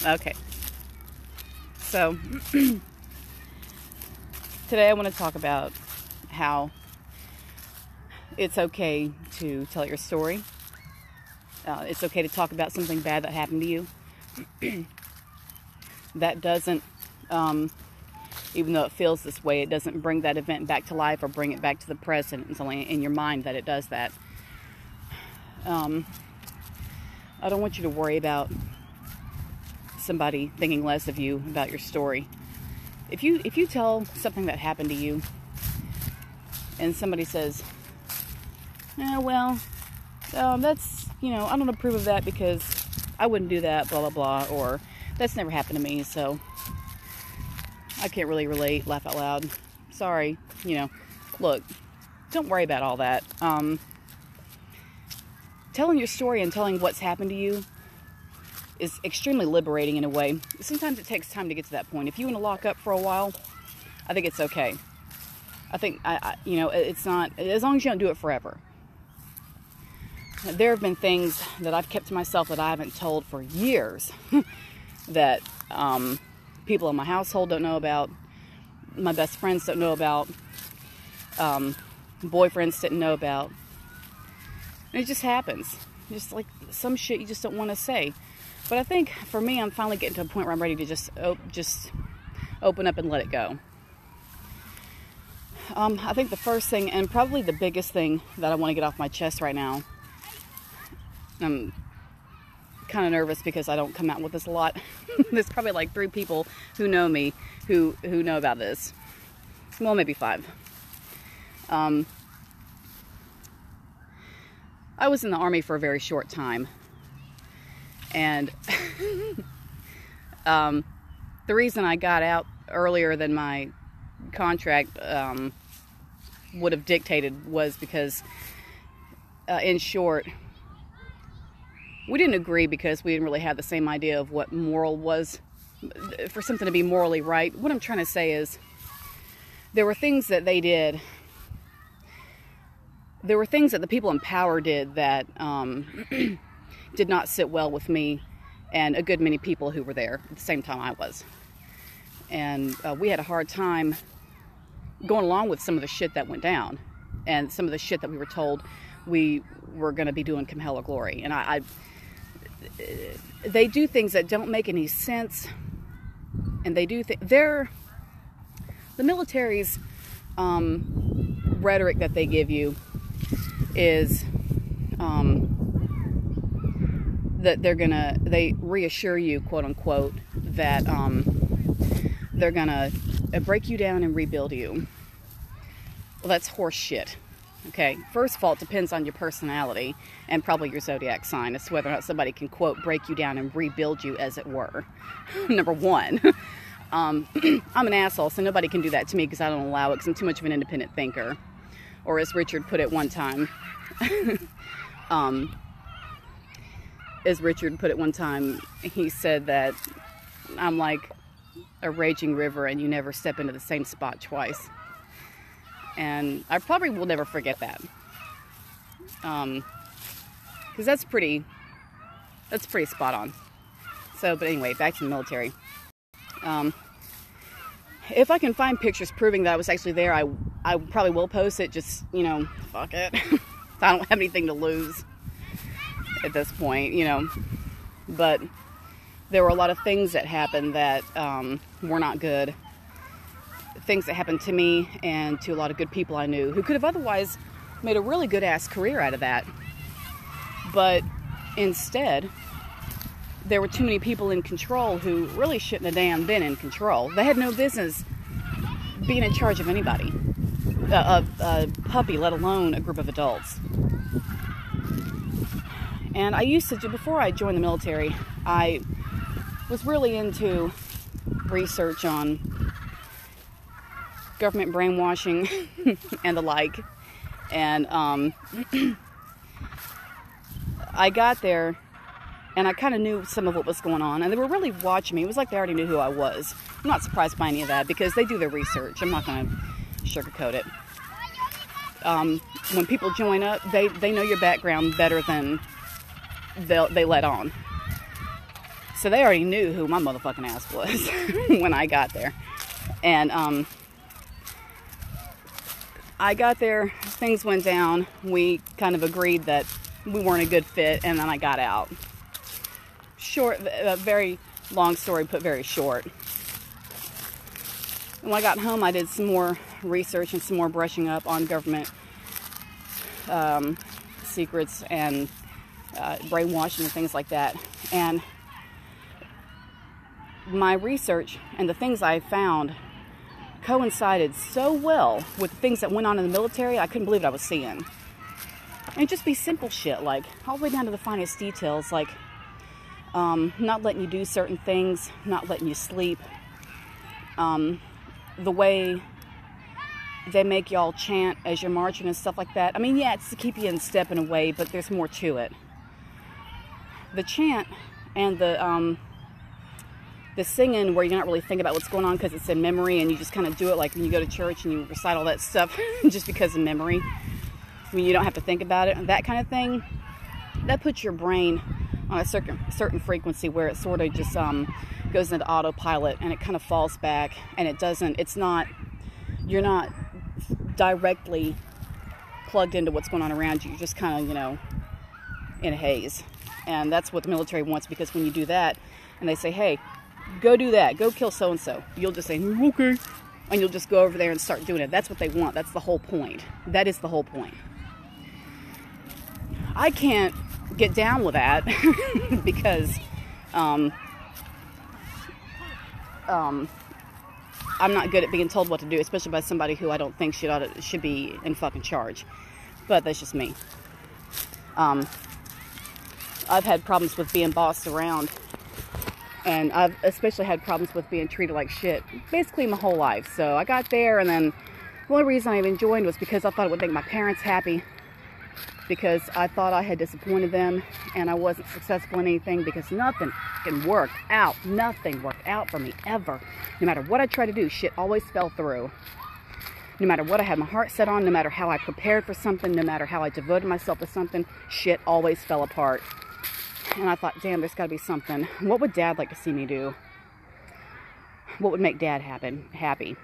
Okay. So, today I want to talk about how it's okay to tell your story. It's okay to talk about something bad that happened to you. That doesn't, even though it feels this way, it doesn't bring that event back to life or bring it back to the present. It's only in your mind that it does that. I don't want you to worry about somebody thinking less of you about your story. If you tell something that happened to you and somebody says, that's, I don't approve of that because I wouldn't do that, blah, blah, blah, or that's never happened to me, so I can't really relate, laugh out loud, sorry, look, don't worry about all that. Telling your story and telling what's happened to you is extremely liberating in a way. Sometimes it takes time to get to that point. If you want to lock up for a while, I think it's okay. I think, it's not, as long as you don't do it forever. There have been things that I've kept to myself that I haven't told for years that people in my household don't know about, my best friends don't know about, boyfriends didn't know about. And it just happens. Just like some shit you just don't want to say. But I think for me, I'm finally getting to a point where I'm ready to just open up and let it go. I think the first thing, and probably the biggest thing that I want to get off my chest right now, I'm kind of nervous because I don't come out with this a lot. There's probably like 3 people who know me who know about this. Well, maybe 5. I was in the Army for a very short time. And the reason I got out earlier than my contract would have dictated was because, in short, we didn't agree because we didn't really have the same idea of what moral was. For something to be morally right, what I'm trying to say is there were things that they did. There were things that the people in power did that did not sit well with me and a good many people who were there at the same time I was. And we had a hard time going along with some of the shit that went down and some of the shit that we were told we were going to be doing come hell or glory. And they do things that don't make any sense. And they do the military's rhetoric that they give you is that they reassure you, quote unquote, that they're gonna break you down and rebuild you. Well, that's horse shit. Okay, first of all, it depends on your personality and probably your zodiac sign as to whether or not somebody can, quote, break you down and rebuild you, as it were. Number 1. I'm an asshole, so nobody can do that to me because I don't allow it because I'm too much of an independent thinker. Or as Richard put it one time, he said that I'm like a raging river and you never step into the same spot twice. And I probably will never forget that. Because that's pretty spot on. So, but anyway, back to the military. If I can find pictures proving that I was actually there, I probably will post it. Just, fuck it. I don't have anything to lose at this point, But there were a lot of things that happened that were not good. Things that happened to me and to a lot of good people I knew who could have otherwise made a really good-ass career out of that. But instead, there were too many people in control who really shouldn't have damn been in control. They had no business being in charge of anybody. A puppy, let alone a group of adults. And I used to, before I joined the military, I was really into research on government brainwashing and the like. And I got there and I kind of knew some of what was going on, and they were really watching me. It was like they already knew who I was. I'm not surprised by any of that because they do their research. I'm not going to sugarcoat it. When people join up, they know your background better than they let on. So they already knew who my motherfucking ass was when I got there. And I got there, things went down. We kind of agreed that we weren't a good fit, and then I got out. Short, a very long story put very short. When I got home, I did some more research and some more brushing up on government secrets and brainwashing and things like that. And my research and the things I found coincided so well with the things that went on in the military. I couldn't believe what I was seeing. And it'd just be simple shit, like all the way down to the finest details, like not letting you do certain things, not letting you sleep, the way they make y'all chant as you're marching and stuff like that. I mean, yeah, it's to keep you in step in a way, but there's more to it. The chant and the singing, where you're not really thinking about what's going on because it's in memory, and you just kind of do it like when you go to church and you recite all that stuff just because of memory, when you don't have to think about it, and that kind of thing, that puts your brain on a certain frequency where it sort of just goes into autopilot, and it kind of falls back, and you're not directly plugged into what's going on around you. You're just kind of, in a haze. And that's what the military wants, because when you do that and they say, hey, go do that, go kill so-and-so, you'll just say, okay, and you'll just go over there and start doing it. That's what they want. That's the whole point. That is the whole point. I can't get down with that because I'm not good at being told what to do, especially by somebody who I don't think should be in fucking charge. But that's just me. I've had problems with being bossed around, and I've especially had problems with being treated like shit basically my whole life. So I got there, and then the only reason I even joined was because I thought it would make my parents happy, because I thought I had disappointed them and I wasn't successful in anything, because nothing worked out. Nothing worked out for me ever. No matter what I tried to do, shit always fell through. No matter what I had my heart set on, no matter how I prepared for something, no matter how I devoted myself to something, shit always fell apart. And I thought, damn, there's got to be something. What would Dad like to see me do? What would make Dad happy?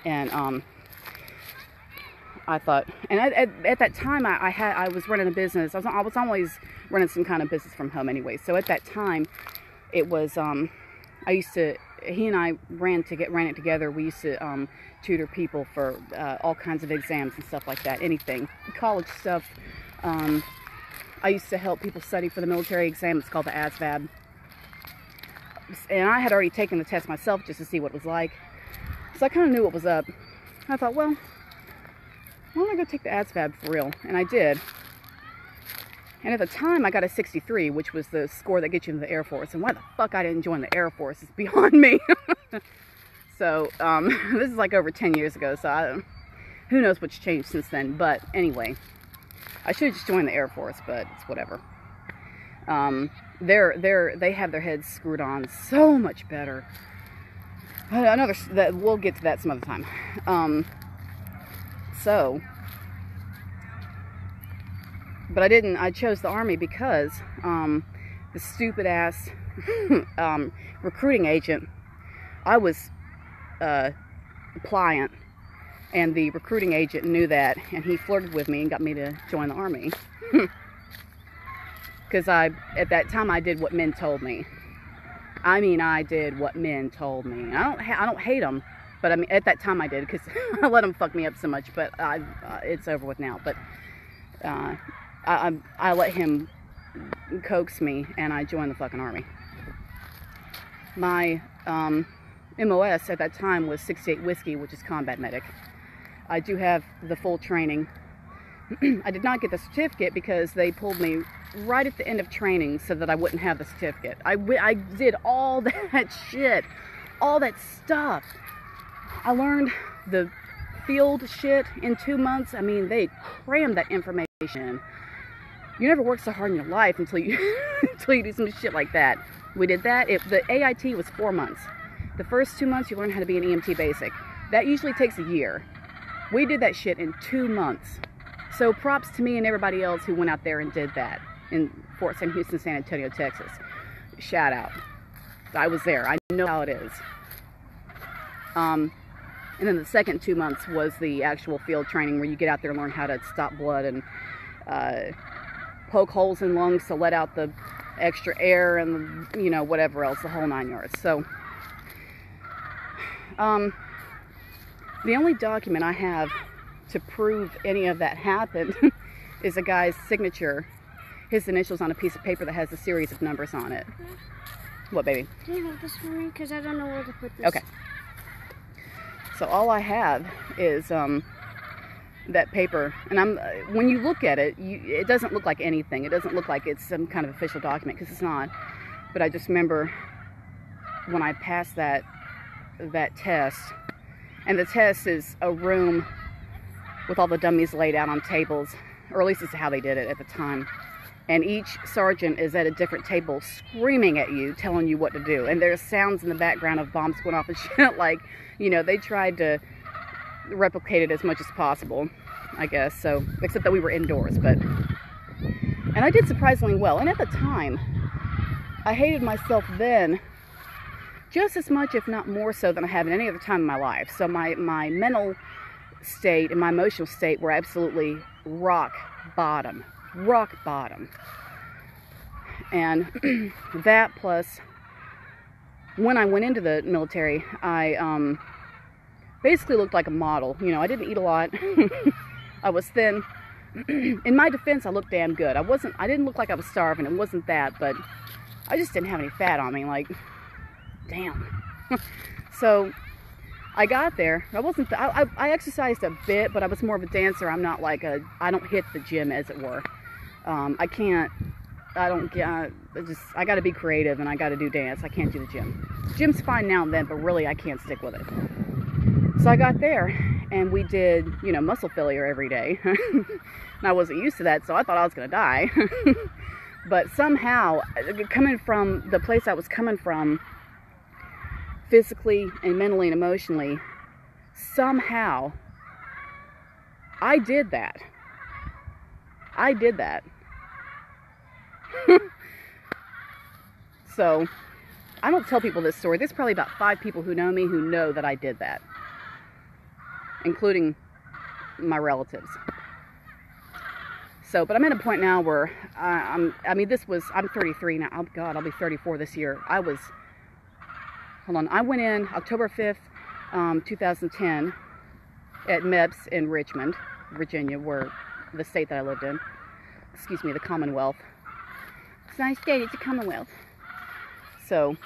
And I thought, and at that time, I was running a business. I was always running some kind of business from home anyway. So at that time, it was, he and I ran it together. We used to tutor people for all kinds of exams and stuff like that, anything, college stuff. I used to help people study for the military exam. It's called the ASVAB. And I had already taken the test myself just to see what it was like. So I kind of knew what was up. I thought, well, why don't I go take the ASVAB for real? And I did. And at the time, I got a 63, which was the score that gets you into the Air Force. And why the fuck I didn't join the Air Force is beyond me. So, this is like over 10 years ago, so who knows what's changed since then. But anyway, I should have just joined the Air Force, but it's whatever. They have their heads screwed on so much better. We'll get to that some other time. But I chose the Army because the stupid ass recruiting agent, I was pliant, and the recruiting agent knew that, and he flirted with me and got me to join the Army. Because at that time, I did what men told me. I mean, I did what men told me. I don't hate them, but I mean, at that time I did, because I let them fuck me up so much. But it's over with now. But I let him coax me, and I joined the fucking Army. My MOS at that time was 68 Whiskey, which is combat medic. I do have the full training. I did not get the certificate because they pulled me right at the end of training so that I wouldn't have the certificate. I did all that shit, all that stuff. I learned the field shit in 2 months. I mean, they crammed that information in. You never work so hard in your life until you until you do some shit like that. We did that. The AIT was 4 months. The first 2 months you learn how to be an EMT basic. That usually takes a year. We did that shit in 2 months. So props to me and everybody else who went out there and did that in Fort Sam Houston, San Antonio, Texas. shout out. I was there. I know how it is. And then the second 2 months was the actual field training where you get out there and learn how to stop blood and poke holes in lungs to let out the extra air and, you know, whatever else, the whole 9 yards. So, the only document I have to prove any of that happened is a guy's signature, his initials on a piece of paper that has a series of numbers on it. What, baby? Can you hold this for me? Because I don't know where to put this. Okay. So all I have is that paper, and when you look at it, it doesn't look like anything. It doesn't look like it's some kind of official document, because it's not. But I just remember when I passed that test, and the test is a room with all the dummies laid out on tables, or at least it's how they did it at the time. And each sergeant is at a different table screaming at you, telling you what to do. And there's sounds in the background of bombs going off and shit. Like, you know, they tried to replicate it as much as possible, I guess. So, except that we were indoors, but... And I did surprisingly well. And at the time, I hated myself then just as much, if not more so, than I have in any other time in my life. So my mental state and my emotional state were absolutely rock bottom. Rock bottom. And that plus when I went into the military, I basically looked like a model. You know, I didn't eat a lot. I was thin. In my defense, I looked damn good. I didn't look like I was starving. It wasn't that, but I just didn't have any fat on me. Like, damn. So I got there. I exercised a bit, but I was more of a dancer. I'm not like I don't hit the gym, as it were. I got to be creative, and I got to do dance. I can't do the gym. Gym's fine now and then, but really I can't stick with it. So I got there, and we did, you know, muscle failure every day. And I wasn't used to that, so I thought I was going to die. But somehow, coming from the place I was coming from, physically and mentally and emotionally, somehow, I did that. I did that. So, I don't tell people this story. There's probably about 5 people who know me who know that I did that, including my relatives. So, but I'm at a point now where I'm 33 now. Oh God, I'll be 34 this year. I went in October 5th, 2010 at MEPS in Richmond, Virginia, where the state that I lived in. Excuse me, the Commonwealth. It's a nice state, it's a Commonwealth. So,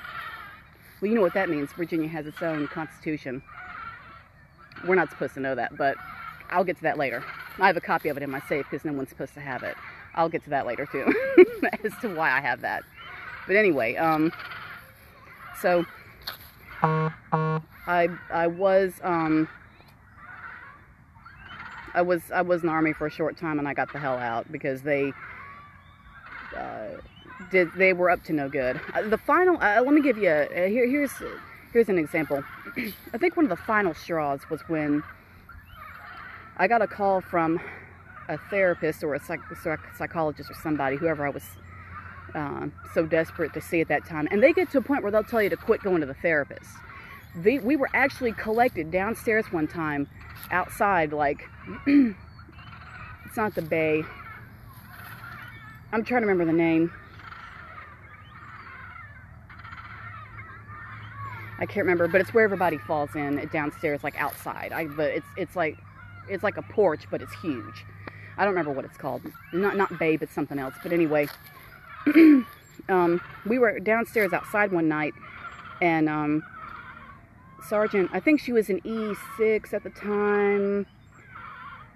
well, you know what that means. Virginia has its own constitution. We're not supposed to know that, but I'll get to that later. I have a copy of it in my safe because no one's supposed to have it. I'll get to that later too, as to why I have that. But anyway, so I was in the Army for a short time, and I got the hell out because they were up to no good. The final, let me give you here's an example. I think one of the final straws was when I got a call from a therapist or a psychologist or somebody, whoever I was so desperate to see at that time. And they get to a point where they'll tell you to quit going to the therapist. We were actually collected downstairs one time, outside, like, it's not the Bay. I'm trying to remember the name. I can't remember, but it's where everybody falls in downstairs, like outside. But it's like a porch, but it's huge. I don't remember what it's called. Not Bay, but something else. But anyway, we were downstairs outside one night, and Sergeant, I think she was in E6 at the time,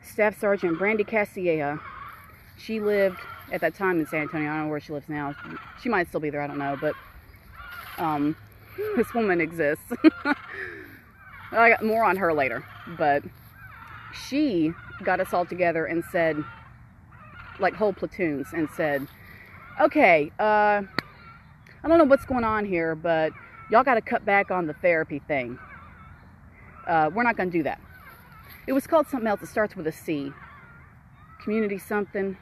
Staff Sergeant Brandy Castilleja. She lived at that time in San Antonio. I don't know where she lives now. She might still be there, I don't know, but this woman exists. I got more on her later, but she got us all together and said, like whole platoons, and said, okay, I don't know what's going on here, but y'all got to cut back on the therapy thing. We're not going to do that. It was called something else. It starts with a C. Community something.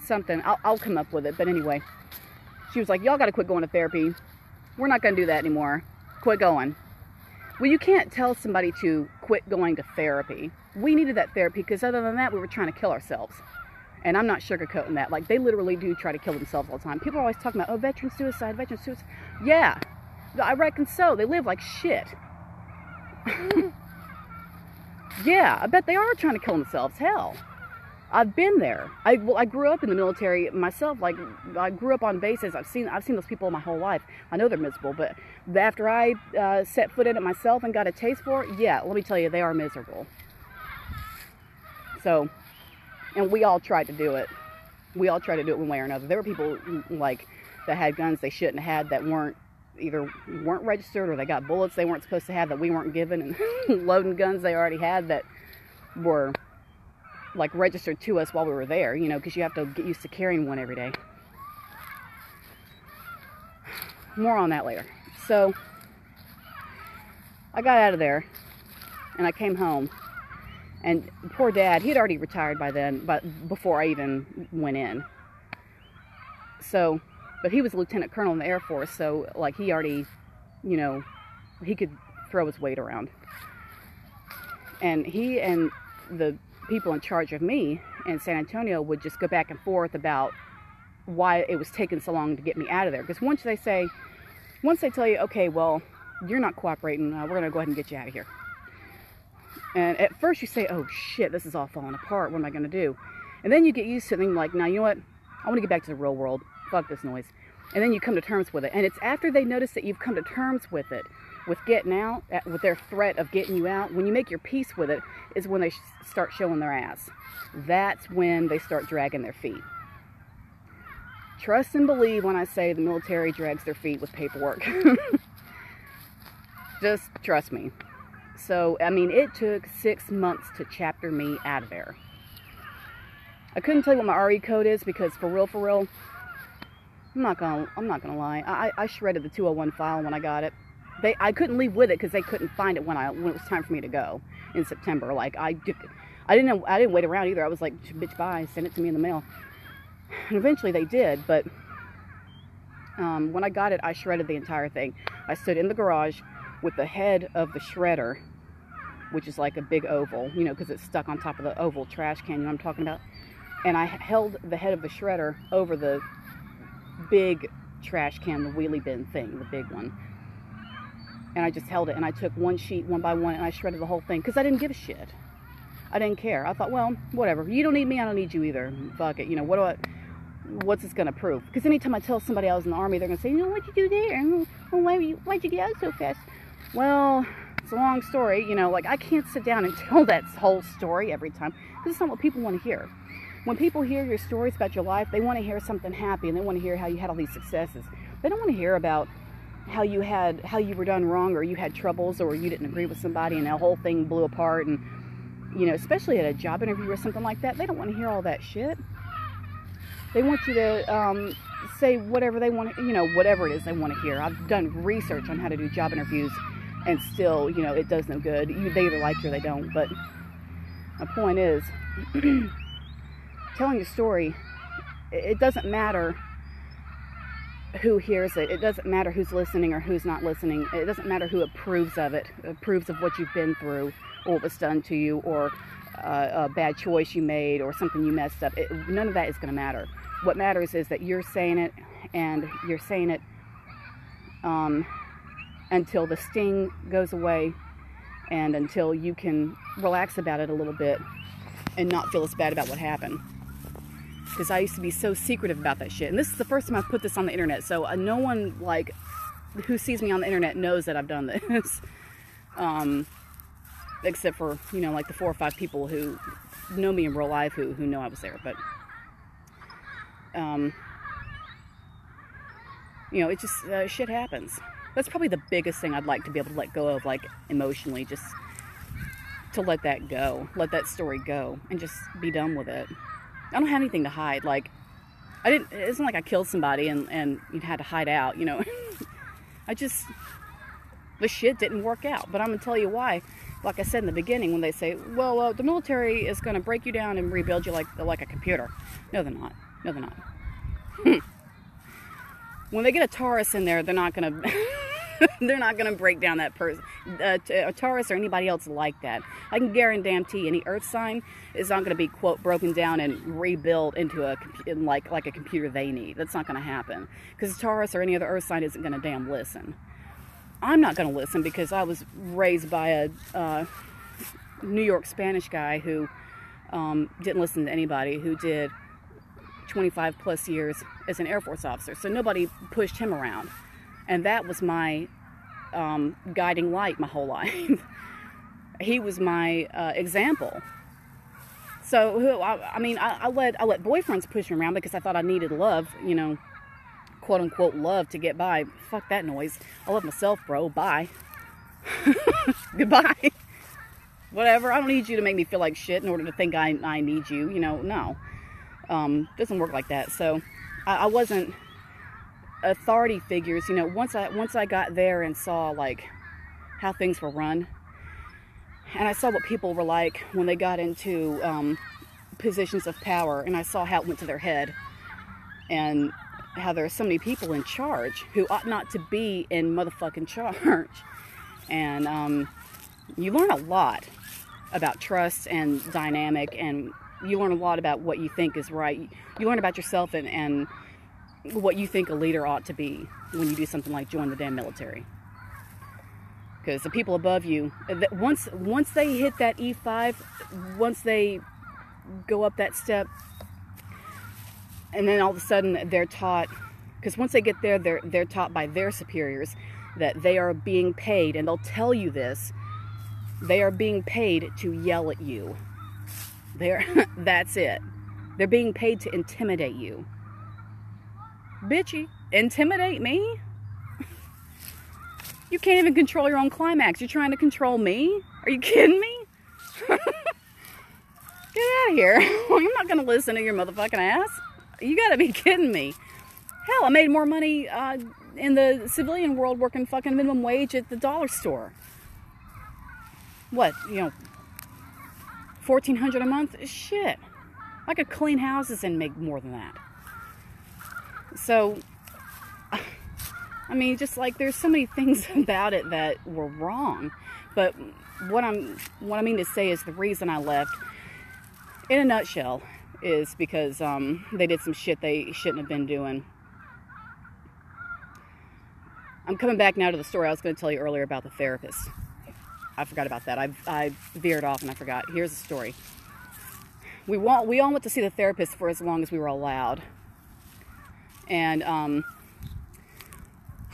something. I'll come up with it. But anyway, she was like, y'all got to quit going to therapy. We're not going to do that anymore. Quit going. Well, you can't tell somebody to quit going to therapy. We needed that therapy because other than that, we were trying to kill ourselves. And I'm not sugarcoating that. Like, they literally do try to kill themselves all the time. People are always talking about, oh, veteran suicide, veteran suicide. Yeah, I reckon so. They live like shit. Yeah, I bet they are trying to kill themselves. Hell, I've been there. I grew up in the military myself. Like, I grew up on bases. I've seen those people my whole life. I know they're miserable, but after I set foot in it myself and got a taste for it, yeah, let me tell you, they are miserable. So, and we all tried to do it. We all tried to do it one way or another. There were people like that had guns they shouldn't have had that weren't registered, or they got bullets they weren't supposed to have that we weren't given, and loading guns they already had that were like registered to us while we were there, you know, because you have to get used to carrying one every day. More on that later. So I got out of there and I came home, and poor Dad, he had already retired by then, but before I even went in. So, but he was a lieutenant colonel in the Air Force, so like he already, you know, he could throw his weight around. And he and the people in charge of me in San Antonio would just go back and forth about why it was taking so long to get me out of there. Because once they tell you, okay, well, you're not cooperating, we're going to go ahead and get you out of here. And at first you say, oh shit, this is all falling apart, what am I going to do? And then you get used to it and you're like, now you know what, I want to get back to the real world, fuck this noise. And then you come to terms with it. And it's after they notice that you've come to terms with it, with getting out, with their threat of getting you out, when you make your peace with it, is when they start showing their ass. That's when they start dragging their feet. Trust and believe when I say the military drags their feet with paperwork. Just trust me. So, I mean, it took 6 months to chapter me out of there. I couldn't tell you what my RE code is because for real, I'm not gonna lie. I shredded the 201 file when I got it. I couldn't leave with it because they couldn't find it when it was time for me to go in September. Like I didn't wait around either. I was like, bitch, bye, send it to me in the mail. And eventually they did, but when I got it, I shredded the entire thing. I stood in the garage with the head of the shredder, which is like a big oval, you know, because it's stuck on top of the oval trash can, you know what I'm talking about? And I held the head of the shredder over the big trash can, the wheelie bin thing, the big one. And I just held it, and I took one sheet one by one, and I shredded the whole thing, because I didn't give a shit. I didn't care. I thought, well, whatever. You don't need me, I don't need you either. Fuck it. You know, what's this going to prove? Because anytime I tell somebody I was in the Army, they're going to say, you know, what'd you do there? Well, why'd you get out so fast? Well, it's a long story. You know, like, I can't sit down and tell that whole story every time, because it's not what people want to hear. When people hear your stories about your life, they want to hear something happy, and they want to hear how you had all these successes. They don't want to hear about how you were done wrong, or you had troubles, or you didn't agree with somebody and the whole thing blew apart. And you know, especially at a job interview or something like that, they don't want to hear all that shit. They want you to say whatever they want, you know, whatever it is they want to hear. I've done research on how to do job interviews, and still, you know, it does no good. They either like you or they don't. But my point is, telling your story, it doesn't matter who hears it. It doesn't matter who's listening or who's not listening. It doesn't matter who approves of it, approves of what you've been through, or what was done to you, or a bad choice you made, or something you messed up. None of that is going to matter. What matters is that you're saying it, and you're saying it until the sting goes away, and until you can relax about it a little bit and not feel as bad about what happened. Because I used to be so secretive about that shit. And this is the first time I've put this on the internet, so no one, like, who sees me on the internet knows that I've done this. Except for, you know, like the 4 or 5 people who know me in real life who know I was there. But, you know, it just, shit happens. That's probably the biggest thing I'd like to be able to let go of, like, emotionally, just to let that go. Let that story go and just be done with it. I don't have anything to hide. Like, it isn't like I killed somebody and you had to hide out, you know. The shit didn't work out. But I'm going to tell you why. Like I said in the beginning, when they say, well, the military is going to break you down and rebuild you like a computer. No, they're not. No, they're not. When they get a Taurus in there, they're not gonna they're not gonna break down that person. A Taurus or anybody else like that. I can guarantee any Earth sign is not gonna be, quote, broken down and rebuilt into like a computer they need. That's not gonna happen, because Taurus or any other Earth sign isn't gonna damn listen. I'm not gonna listen because I was raised by a New York Spanish guy who didn't listen to anybody, who did 25 plus years as an Air Force officer. So nobody pushed him around. And that was my guiding light my whole life. He was my example. So, I mean, I let boyfriends push me around because I thought I needed love, you know, quote unquote love to get by. Fuck that noise. I love myself, bro. Bye. Goodbye. Whatever. I don't need you to make me feel like shit in order to think I need you. You know, no. Doesn't work like that. So I wasn't authority figures, you know. Once I got there and saw like how things were run, and I saw what people were like when they got into positions of power, and I saw how it went to their head, and how there are so many people in charge who ought not to be in motherfucking charge. And you learn a lot about trust and dynamic, and you learn a lot about what you think is right. You learn about yourself and what you think a leader ought to be when you do something like join the damn military. Because the people above you, once they hit that E5, once they go up that step, and then all of a sudden they're taught, because once they get there, they're taught by their superiors that they are being paid, and they'll tell you this, they are being paid to yell at you. That's it. They're being paid to intimidate you. Bitchy, intimidate me? You can't even control your own climax. You're trying to control me? Are you kidding me? Get out of here. I'm not going to listen to your motherfucking ass. You got to be kidding me. Hell, I made more money in the civilian world working fucking minimum wage at the dollar store. What, you know, $1,400 a month? Shit. I could clean houses and make more than that. So, I mean, just like there's so many things about it that were wrong. But what I mean to say is the reason I left, in a nutshell, is because they did some shit they shouldn't have been doing. I'm coming back now to the story I was going to tell you earlier about the therapist. I forgot about that. I veered off and I forgot. Here's the story. We all went to see the therapist for as long as we were allowed. And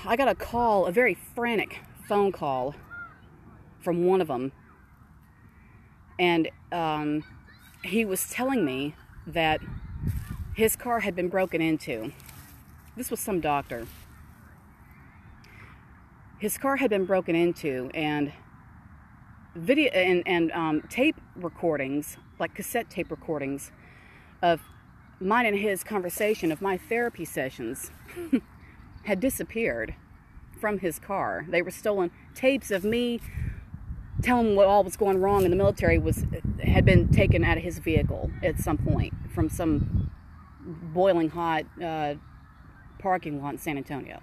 I got a call, a very frantic phone call from one of them. And he was telling me that his car had been broken into. This was some doctor. His car had been broken into, and video and tape recordings, like cassette tape recordings of mine and his conversation, of my therapy sessions, had disappeared from his car. They were stolen. Tapes of me telling him what all was going wrong in the military had been taken out of his vehicle at some point from some boiling hot parking lot in San Antonio.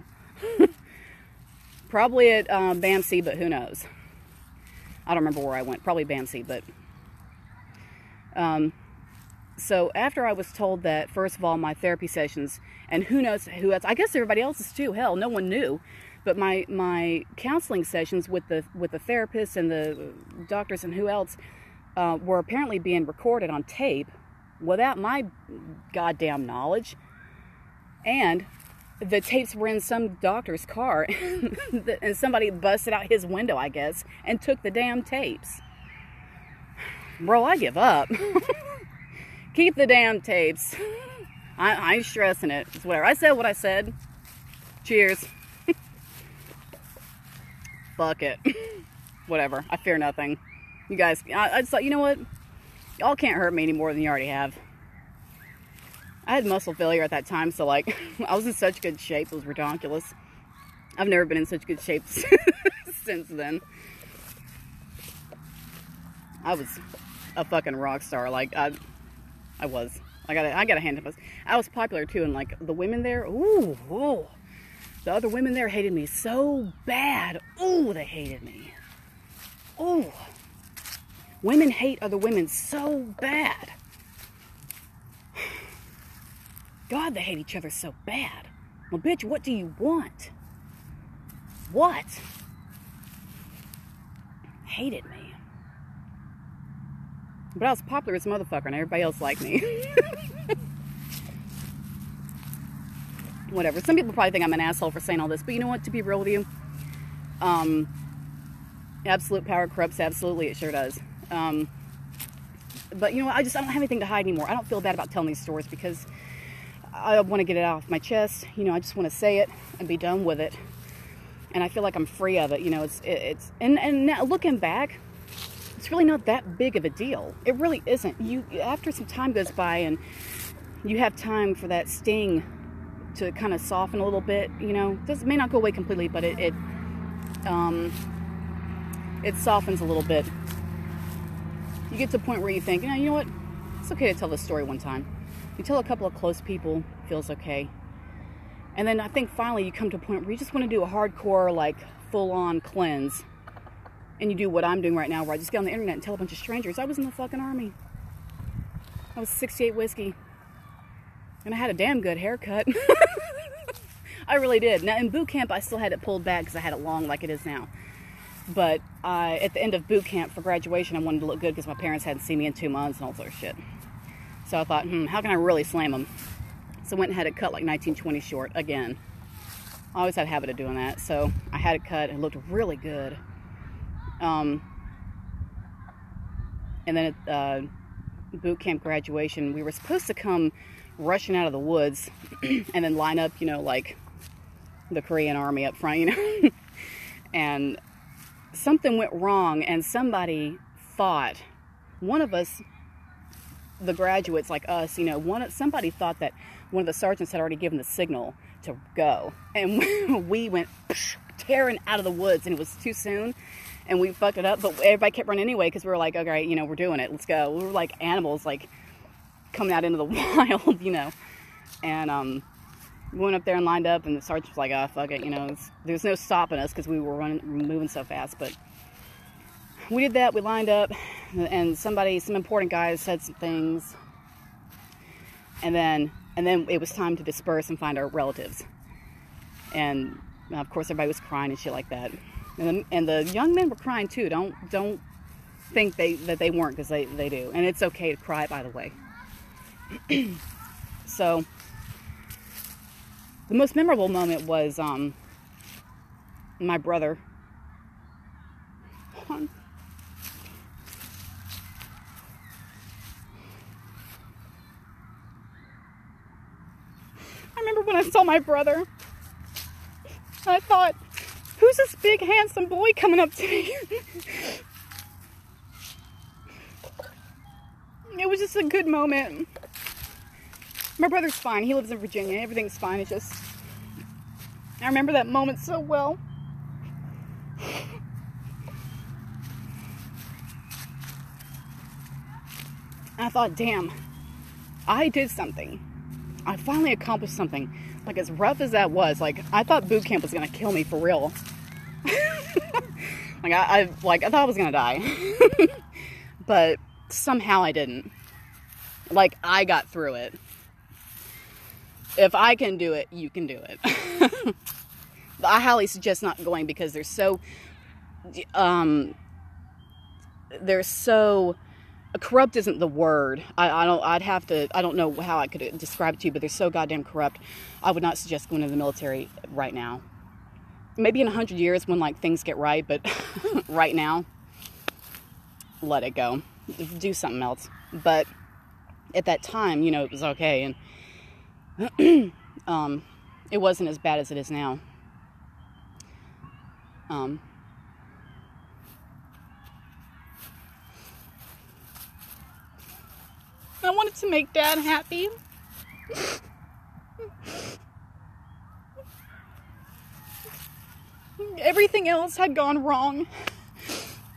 Probably at BAMC, but who knows? I don't remember where I went. Probably BAMC, but... So after I was told that, first of all, my therapy sessions, and who knows who else, I guess everybody else's too, hell, no one knew, but my counseling sessions with the therapists and the doctors and who else were apparently being recorded on tape without my goddamn knowledge. And the tapes were in some doctor's car, and somebody busted out his window, I guess, and took the damn tapes. Bro, I give up. Keep the damn tapes. I ain't stressing it. It's whatever. I said what I said. Cheers. Fuck it. Whatever. I fear nothing. You guys, I just thought, you know what? Y'all can't hurt me any more than you already have. I had muscle failure at that time, so like, I was in such good shape, it was ridiculous. I've never been in such good shape since then. I was a fucking rock star, like, I was. I gotta hand it. I was popular too, and like the women there, ooh, whoa. The other women there hated me so bad. Ooh, they hated me. Ooh. Women hate other women so bad. God, they hate each other so bad. Well, bitch, what do you want? What? Hated me. But I was popular as a motherfucker, and everybody else liked me. Whatever. Some people probably think I'm an asshole for saying all this, but you know what? To be real with you, absolute power corrupts. Absolutely, it sure does. But you know what? I don't have anything to hide anymore. I don't feel bad about telling these stories because I want to get it off my chest. You know, I just want to say it and be done with it. And I feel like I'm free of it. You know, and now looking back, it's really not that big of a deal. It really isn't. After some time goes by and you have time for that sting to kind of soften a little bit, you know, this may not go away completely, but it softens a little bit. You get to a point where you think, you know what? It's okay to tell this story one time. You tell a couple of close people, feels okay. And then I think finally you come to a point where you just want to do a hardcore, like, full-on cleanse. And you do what I'm doing right now, where I just get on the internet and tell a bunch of strangers, I was in the fucking army. I was 68 whiskey. And I had a damn good haircut. I really did. Now, in boot camp, I still had it pulled back because I had it long like it is now. But at the end of boot camp for graduation, I wanted to look good because my parents hadn't seen me in 2 months and all sort of shit. So I thought, how can I really slam them? So I went and had it cut like 1920 short again. I always had a habit of doing that. So I had it cut. It looked really good. And then at boot camp graduation, we were supposed to come rushing out of the woods and then line up, you know, like the Korean army up front, you know. And something went wrong, and somebody thought, one of us, the graduates like us, you know, somebody thought that one of the sergeants had already given the signal to go, and we went tearing out of the woods, and it was too soon, and we fucked it up. But everybody kept running anyway because we were like, okay, you know, we're doing it, let's go. We were like animals, like coming out into the wild, you know. And we went up there and lined up, and the sergeant was like, oh, fuck it, you know, there's no stopping us because we were moving so fast. But we did that. We lined up, and some important guys said some things, and then it was time to disperse and find our relatives. And of course, everybody was crying and shit like that. And the young men were crying too. Don't think that they weren't, because they do. And it's okay to cry, by the way. So the most memorable moment was my brother. Hold on. I remember when I saw my brother, I thought, who's this big handsome boy coming up to me? It was just a good moment. My brother's fine. He lives in Virginia. Everything's fine. It's just, I remember that moment so well. And I thought, damn, I did something. I finally accomplished something. Like, as rough as that was, like, I thought boot camp was gonna kill me for real. I thought I was gonna die. But somehow I didn't. Like, I got through it. If I can do it, you can do it. I highly suggest not going, because they're so corrupt isn't the word. I don't know how I could describe it to you, but they're so goddamn corrupt. I would not suggest going to the military right now. Maybe in 100 years when, like, things get right, but right now, let it go. Do something else. But at that time, you know, it was okay, and it wasn't as bad as it is now. I wanted to make Dad happy. Everything else had gone wrong.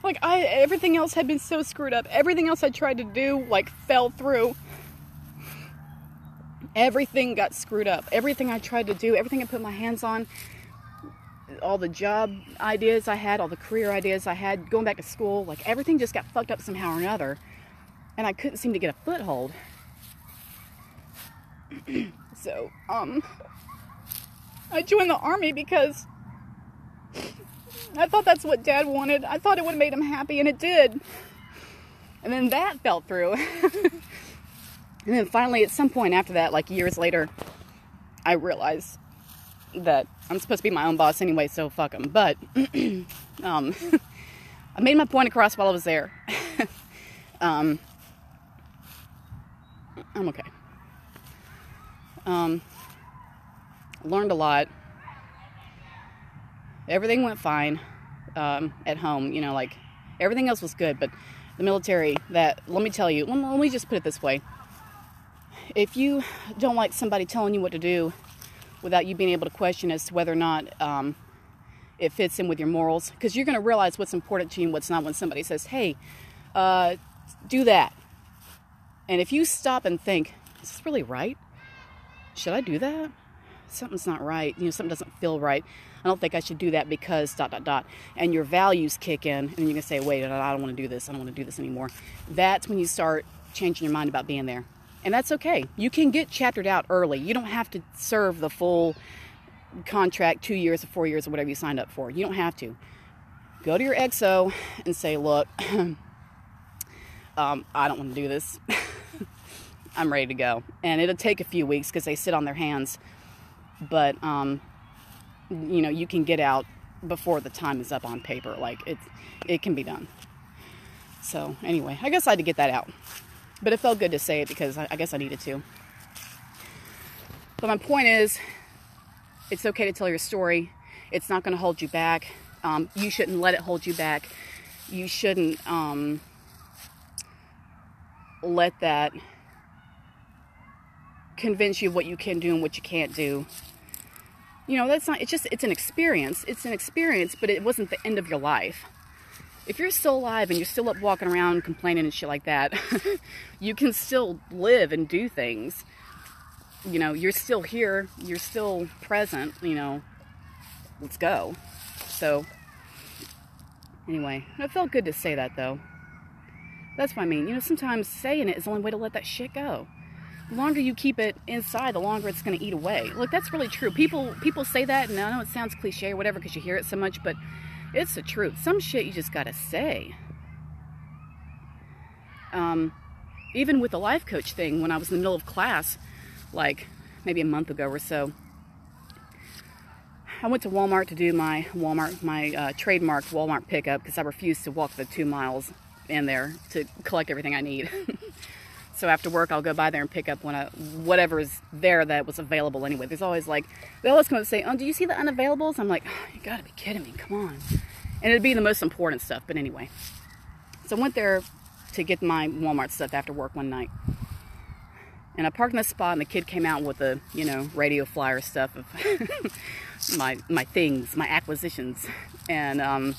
Like, everything else had been so screwed up. Everything else I tried to do, like, fell through. everything got screwed up. Everything I tried to do, everything I put my hands on, all the job ideas I had, all the career ideas I had, going back to school, like everything just got fucked up somehow or another. And I couldn't seem to get a foothold. So, I joined the Army because I thought that's what Dad wanted. I thought it would have made him happy, and it did. And then that fell through. And then finally, at some point after that, like years later, I realized that I'm supposed to be my own boss anyway, so fuck them. But I made my point across while I was there. I'm okay. Learned a lot. Everything went fine at home, you know, like everything else was good, but the military, that, let me tell you, let me just put it this way. If you don't like somebody telling you what to do without you being able to question as to whether or not it fits in with your morals, because you're going to realize what's important to you and what's not when somebody says, hey, do that. And if you stop and think, is this really right? Should I do that? Something's not right. You know, something doesn't feel right. I don't think I should do that because ... And your values kick in, and you're going to say, wait, I don't want to do this. I don't want to do this anymore. That's when you start changing your mind about being there. And that's okay. You can get chaptered out early. You don't have to serve the full contract, 2 years or 4 years or whatever you signed up for. You don't have to. Go to your XO and say, look, I don't want to do this. I'm ready to go. And it'll take a few weeks because they sit on their hands. But, you know, you can get out before the time is up on paper. Like, it can be done. So, anyway, I guess I had to get that out. But it felt good to say it because I guess I needed to. But my point is, it's okay to tell your story. It's not going to hold you back. You shouldn't let it hold you back. You shouldn't let that convince you of what you can do and what you can't do. You know, that's not, it's an experience. It's an experience, but it wasn't the end of your life. If you're still alive and you're still up walking around complaining and shit like that, you can still live and do things. You know, you're still here. You're still present, you know. Let's go. So, anyway, it felt good to say that, though. That's what I mean. You know, sometimes saying it is the only way to let that shit go. The longer you keep it inside, the longer it's going to eat away. Look, that's really true. People say that, and I know it sounds cliche or whatever because you hear it so much, but it's the truth. Some shit you just gotta say. Even with the life coach thing, when I was in the middle of class, like maybe a month ago or so, I went to Walmart to do my trademarked Walmart pickup because I refused to walk the 2 miles in there to collect everything I need. So after work, I'll go by there and pick up whatever is there that was available anyway. There's always like, they always come and say, oh, do you see the unavailables? I'm like, oh, you gotta be kidding me, come on. And it'd be the most important stuff, but anyway. So I went there to get my Walmart stuff after work one night. And I parked in this spot, and the kid came out with the, you know, radio flyer stuff of my things, my acquisitions. And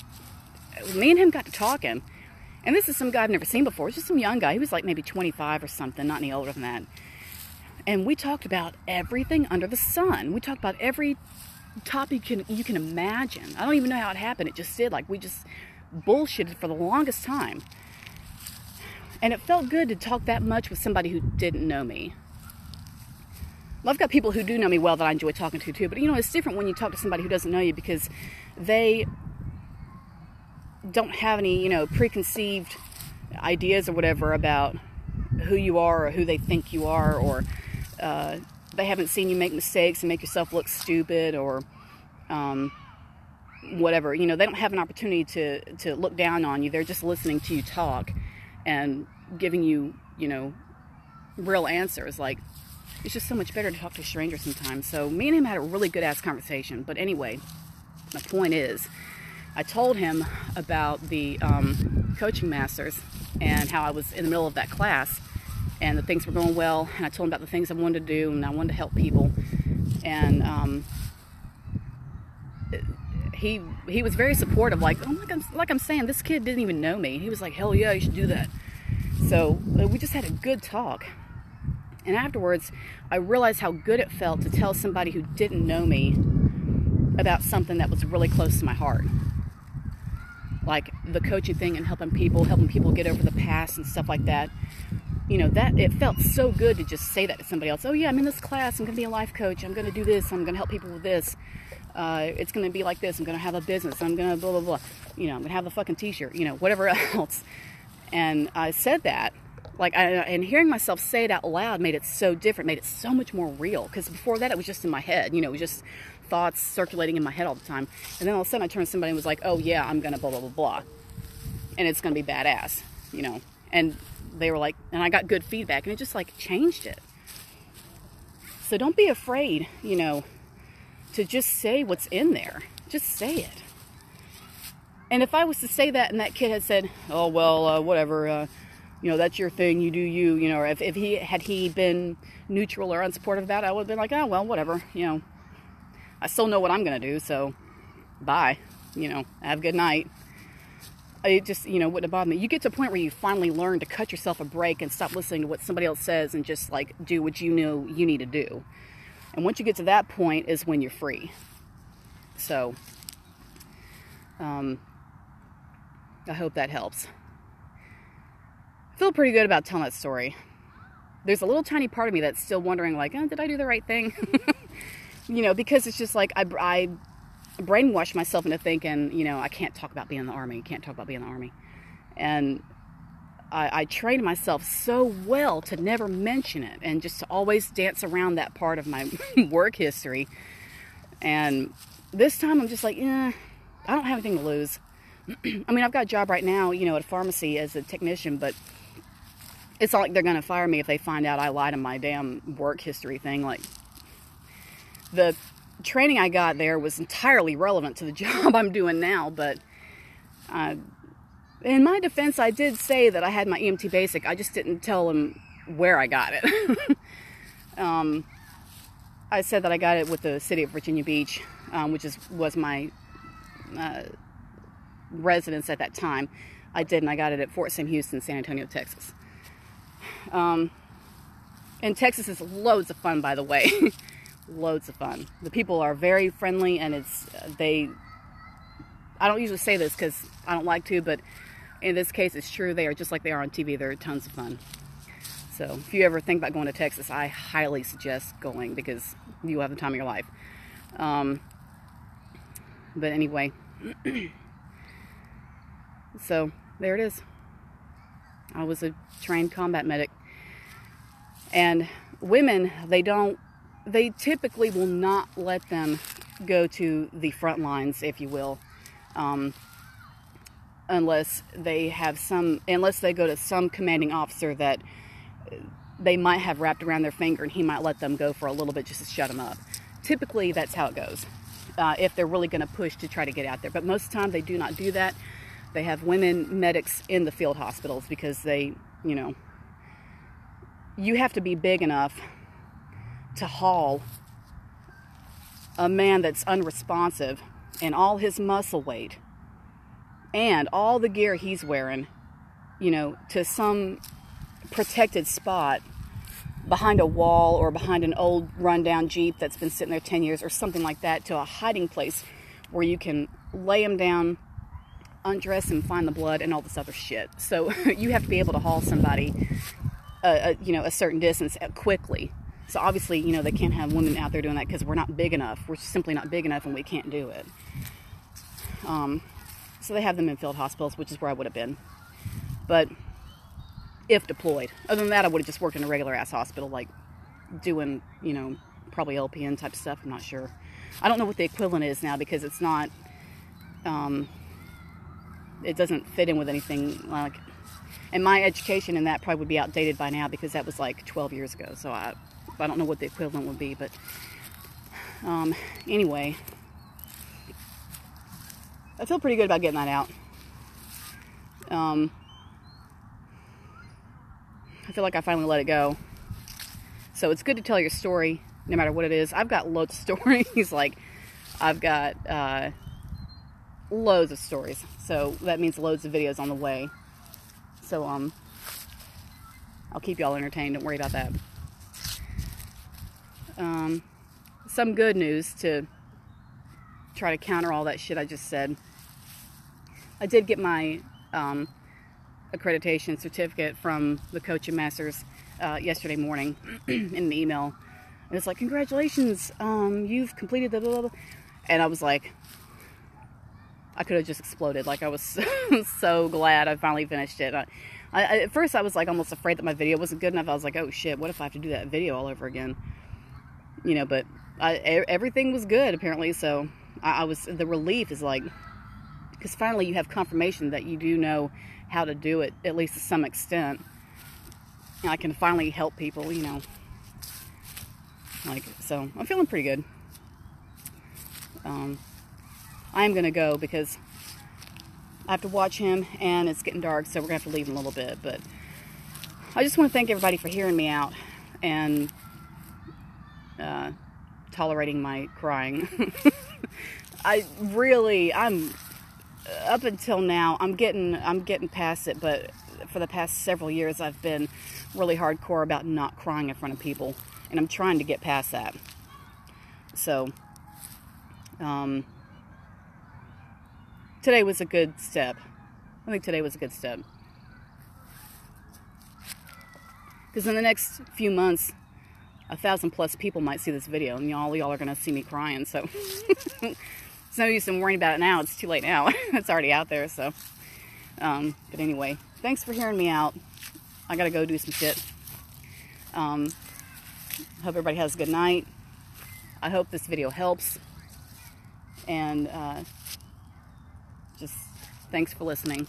me and him got to talking. And this is some guy I've never seen before. It's just some young guy. He was like maybe 25 or something, not any older than that. And we talked about everything under the sun. We talked about every topic you can imagine. I don't even know how it happened. It just did. Like, we just bullshitted for the longest time. And it felt good to talk that much with somebody who didn't know me. Well, I've got people who do know me well that I enjoy talking to too. But, you know, it's different when you talk to somebody who doesn't know you because they don't have any, you know, preconceived ideas or whatever about who you are or who they think you are, or they haven't seen you make mistakes and make yourself look stupid or whatever. You know, they don't have an opportunity to look down on you. They're just listening to you talk and giving you, you know, real answers. Like, it's just so much better to talk to a stranger sometimes. So me and him had a really good ass conversation. But anyway, my point is, I told him about the coaching masters and how I was in the middle of that class and the things were going well, and I told him about the things I wanted to do and I wanted to help people. And he was very supportive, like, oh, like I'm saying, this kid didn't even know me. He was like, hell yeah, you should do that. So we just had a good talk. And afterwards, I realized how good it felt to tell somebody who didn't know me about something that was really close to my heart. Like the coaching thing and helping people get over the past and stuff like that. You know, that it felt so good to just say that to somebody else. Oh yeah, I'm in this class, I'm going to be a life coach, I'm going to do this, I'm going to help people with this. It's going to be like this, I'm going to have a business, I'm going to blah, blah, blah. You know, I'm going to have a fucking t-shirt, you know, whatever else. And I said that, like, and hearing myself say it out loud made it so different, made it so much more real. Because before that, it was just in my head, you know, it was just thoughts circulating in my head all the time. And then all of a sudden I turned to somebody and was like, oh yeah, I'm going to blah, blah, blah, blah. And it's going to be badass, you know. And they were like, and I got good feedback, and it just like changed it. So don't be afraid, you know, to just say what's in there. Just say it. And if I was to say that and that kid had said, oh, well, whatever, you know, that's your thing, you do you, you know, or if he been neutral or unsupportive about it, I would have been like, oh, well, whatever, you know, I still know what I'm going to do, so bye, you know, have a good night. It just, you know, wouldn't have bothered me. You get to a point where you finally learn to cut yourself a break and stop listening to what somebody else says and just, like, do what you know you need to do. And once you get to that point is when you're free. So, I hope that helps. I feel pretty good about telling that story. There's a little tiny part of me that's still wondering, like, did I do the right thing? You know, because it's just like, I brainwashed myself into thinking, you know, I can't talk about being in the Army. Can't talk about being in the Army. And I trained myself so well to never mention it and just to always dance around that part of my work history. And this time I'm just like, I don't have anything to lose. I mean, I've got a job right now, you know, at a pharmacy as a technician, but it's not like they're going to fire me if they find out I lied in my damn work history thing. Like, the training I got there was entirely relevant to the job I'm doing now, but in my defense, I did say that I had my EMT basic. I just didn't tell them where I got it. I said that I got it with the city of Virginia Beach, which was my residence at that time. I did, and I got it at Fort Sam Houston, San Antonio, Texas. And Texas is loads of fun, by the way. Loads of fun. The people are very friendly, and I don't usually say this because I don't like to, but in this case it's true. They are just like they are on TV. They're tons of fun. So if you ever think about going to Texas, I highly suggest going because you will have the time of your life. But anyway, so there it is. I was a trained combat medic. And women, they typically will not let them go to the front lines, if you will, unless they go to some commanding officer that they might have wrapped around their finger, and he might let them go for a little bit just to shut them up. Typically, that's how it goes, if they're really going to push to try to get out there. But most of the time, they do not do that. They have women medics in the field hospitals because they, you know, you have to be big enough to haul a man that's unresponsive and all his muscle weight and all the gear he's wearing, you know, to some protected spot behind a wall or behind an old rundown Jeep that's been sitting there 10 years or something like that, to a hiding place where you can lay him down, undress him, find the blood, and all this other shit. So you have to be able to haul somebody, you know, a certain distance quickly. So obviously, you know, they can't have women out there doing that because we're not big enough. We're simply not big enough, and we can't do it. So they have them in field hospitals, which is where I would have been. But if deployed. Other than that, I would have just worked in a regular ass hospital, like doing, you know, probably LPN type stuff. I'm not sure. I don't know what the equivalent is now because it's not, it doesn't fit in with anything like, and my education in that probably would be outdated by now because that was like 12 years ago. So I don't know what the equivalent would be, but anyway, I feel pretty good about getting that out. I feel like I finally let it go. So it's good to tell your story, no matter what it is. I've got loads of stories. Like, I've got loads of stories. So that means loads of videos on the way. So I'll keep y'all entertained. Don't worry about that. some good news to try to counter all that shit I just said. I did get my accreditation certificate from the Coaching Masters yesterday morning in an email. And it's like, congratulations, you've completed the blah, blah, blah. And I was like, I could have just exploded. Like, I was so glad I finally finished it. At first I was like almost afraid that my video wasn't good enough. I was like, oh shit, what if I have to do that video all over again? You know, but everything was good apparently. So the relief is like, because finally you have confirmation that you do know how to do it, at least to some extent. And I can finally help people, you know. Like, so I'm feeling pretty good. I am going to go because I have to watch him and it's getting dark, so we're going to have to leave in a little bit. But I just want to thank everybody for hearing me out and tolerating my crying. I'm up until now, I'm getting past it, but for the past several years I've been really hardcore about not crying in front of people, and I'm trying to get past that. So today was a good step. I think today was a good step. Because in the next few months, 1,000+ people might see this video, and y'all are going to see me crying, so it's no use in worrying about it now. It's too late now. It's already out there, so. But anyway, thanks for hearing me out. I got to go do some shit. Hope everybody has a good night. I hope this video helps. And just thanks for listening.